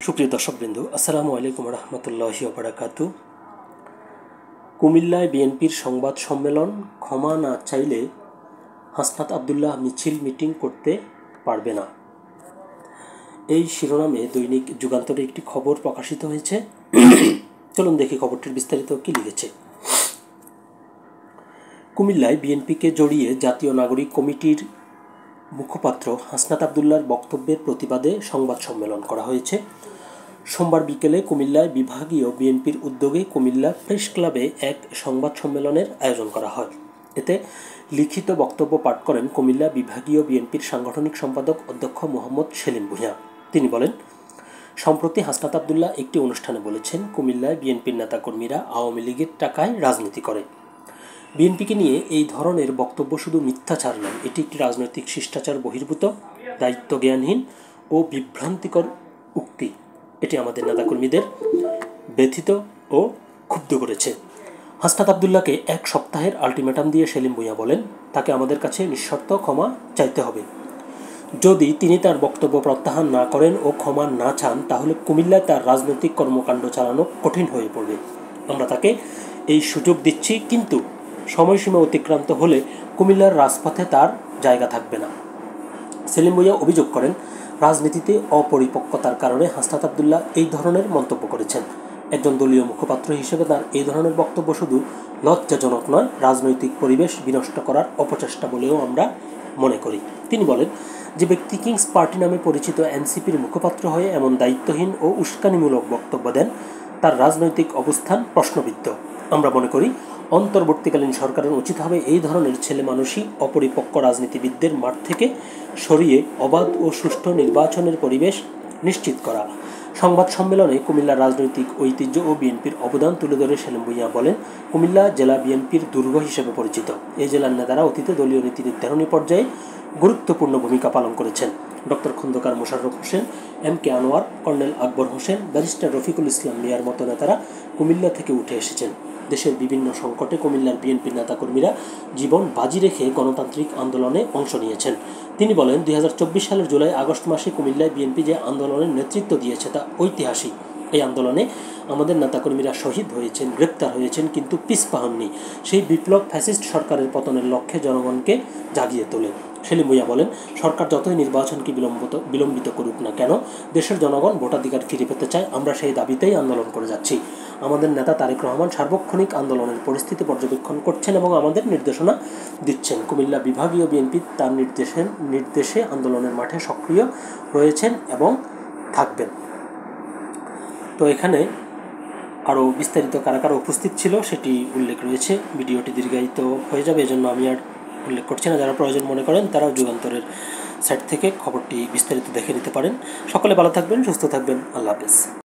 সুপ্রিয় দর্শকবৃন্দ, আসসালামু আলাইকুম রহমতুল্লাহি ওয়া বারাকাতু। কুমিল্লায় বিএনপির সংবাদ সম্মেলন, ক্ষমা না চাইলে হাসনাত আবদুল্লাহ মিছিল মিটিং করতে পারবে না। এই শিরোনামে দৈনিক যুগান্তরে একটি খবর প্রকাশিত হয়েছে। চলুন দেখি খবরটির বিস্তারিত কী লিখেছে। কুমিল্লায় বিএনপিকে জড়িয়ে জাতীয় নাগরিক কমিটির মুখপাত্র হাসনাত আবদুল্লাহর বক্তব্যের প্রতিবাদে সংবাদ সম্মেলন করা হয়েছে। সোমবার বিকেলে কুমিল্লায় বিভাগীয় বিএনপির উদ্যোগে কুমিল্লা প্রেস ক্লাবে এক সংবাদ সম্মেলনের আয়োজন করা হয়। এতে লিখিত বক্তব্য পাঠ করেন কুমিল্লা বিভাগীয় বিএনপির সাংগঠনিক সম্পাদক অধ্যক্ষ মোহাম্মদ সেলিম ভূঁইয়া। তিনি বলেন, সম্প্রতি হাসনাত আবদুল্লাহ একটি অনুষ্ঠানে বলেছেন, কুমিল্লায় বিএনপির নেতাকর্মীরা আওয়ামী লীগের টাকায় রাজনীতি করে। বিএনপিকে নিয়ে এই ধরনের বক্তব্য শুধু মিথ্যাচার নয়, এটি একটি রাজনৈতিক শিষ্টাচার বহির্ভূত, দায়িত্বজ্ঞানহীন ও বিভ্রান্তিকর উক্তি। এটি আমাদের নেতাকর্মীদের ব্যথিত ও ক্ষুব্ধ করেছে। হাসনাত আবদুল্লাহকে এক সপ্তাহের আলটিমেটাম দিয়ে সেলিম ভূঁইয়া বলেন, তাকে আমাদের কাছে নিঃশর্ত ক্ষমা চাইতে হবে। যদি তিনি তার বক্তব্য প্রত্যাহার না করেন ও ক্ষমা না চান, তাহলে কুমিল্লায় তার রাজনৈতিক কর্মকাণ্ড চালানো কঠিন হয়ে পড়বে। আমরা তাকে এই সুযোগ দিচ্ছি, কিন্তু সময়সীমা অতিক্রান্ত হলে কুমিল্লার রাজপথে তার জায়গা থাকবে না। সেলিম ভূঁইয়া অভিযোগ করেন, রাজনীতিতে অপরিপক্কতার কারণে হাসনাত আবদুল্লাহ এই ধরনের মন্তব্য করেছেন। একজন দলীয় মুখপাত্র হিসেবে তার এই ধরনের বক্তব্য শুধু লজ্জাজনক নয়, রাজনৈতিক পরিবেশ বিনষ্ট করার অপচেষ্টা বলেও আমরা মনে করি। তিনি বলেন, যে ব্যক্তি কিংস পার্টি নামে পরিচিত এনসিপির মুখপাত্র হয়ে এমন দায়িত্বহীন ও উস্কানিমূলক বক্তব্য দেন, তার রাজনৈতিক অবস্থান প্রশ্নবিদ্ধ। আমরা মনে করি অন্তর্বর্তীকালীন সরকারের উচিত হবে এই ধরনের ছেলে মানুষই অপরিপক্ক রাজনীতিবিদদের মাঠ থেকে সরিয়ে অবাধ ও সুষ্ঠু নির্বাচনের পরিবেশ নিশ্চিত করা। সংবাদ সম্মেলনে কুমিল্লার রাজনৈতিক ঐতিহ্য ও বিএনপির অবদান তুলে ধরে সেলিম ভূঁইয়া বলেন, কুমিল্লা জেলা বিএনপির দুর্গ হিসেবে পরিচিত। এই জেলার নেতারা অতীতে দলীয় নীতি নির্ধারণী পর্যায়ে গুরুত্বপূর্ণ ভূমিকা পালন করেছেন। Doctor Khandaker Mosharraf Hossain, M K Anwar, colonel Akbar Hossain, barrister Rafiqul Islam মিয়ার মতো নেতারা কুমিল্লা থেকে উঠে এসেছেন। দেশের বিভিন্ন সংকটে কুমিল্লার বিএনপির নেতাকর্মীরা জীবন বাজি রেখে গণতান্ত্রিক আন্দোলনে অংশ নিয়েছেন। তিনি বলেন, 2024 সালের জুলাই আগস্ট মাসে কুমিল্লায় বিএনপি যে আন্দোলনের নেতৃত্ব দিয়েছে তা ঐতিহাসিক। এই আন্দোলনে আমাদের নেতাকর্মীরা শহীদ হয়েছেন, গ্রেপ্তার হয়েছেন, কিন্তু পিছপা হননি। সেই বিপ্লব ফ্যাসিস্ট সরকারের পতনের লক্ষ্যে জনগণকে জাগিয়ে তোলে। সেলিম ভূঁইয়া বলেন, সরকার যতই নির্বাচনকে বিলম্বিত করুক না কেন, দেশের জনগণ ভোটাধিকার ফিরে পেতে চায়। আমরা সেই দাবিতেই আন্দোলন করে যাচ্ছি। আমাদের নেতা তারেক রহমান সার্বক্ষণিক আন্দোলনের পরিস্থিতি পর্যবেক্ষণ করছেন এবং আমাদের নির্দেশনা দিচ্ছেন। কুমিল্লা বিভাগীয় বিএনপি তার নির্দেশে আন্দোলনের মাঠে সক্রিয় রয়েছেন এবং থাকবেন। তো এখানে আরও বিস্তারিত কারা কারা উপস্থিত ছিল সেটি উল্লেখ রয়েছে। ভিডিওটি দীর্ঘায়িত হয়ে যাবে, এজন্য আমি আর উল্লেখ করছি না। যারা প্রয়োজন মনে করেন তারাও যুগান্তরের সাইট থেকে খবরটি বিস্তারিত দেখে নিতে পারেন। সকলে ভালো থাকবেন, সুস্থ থাকবেন। আল্লাহ হাফেজ।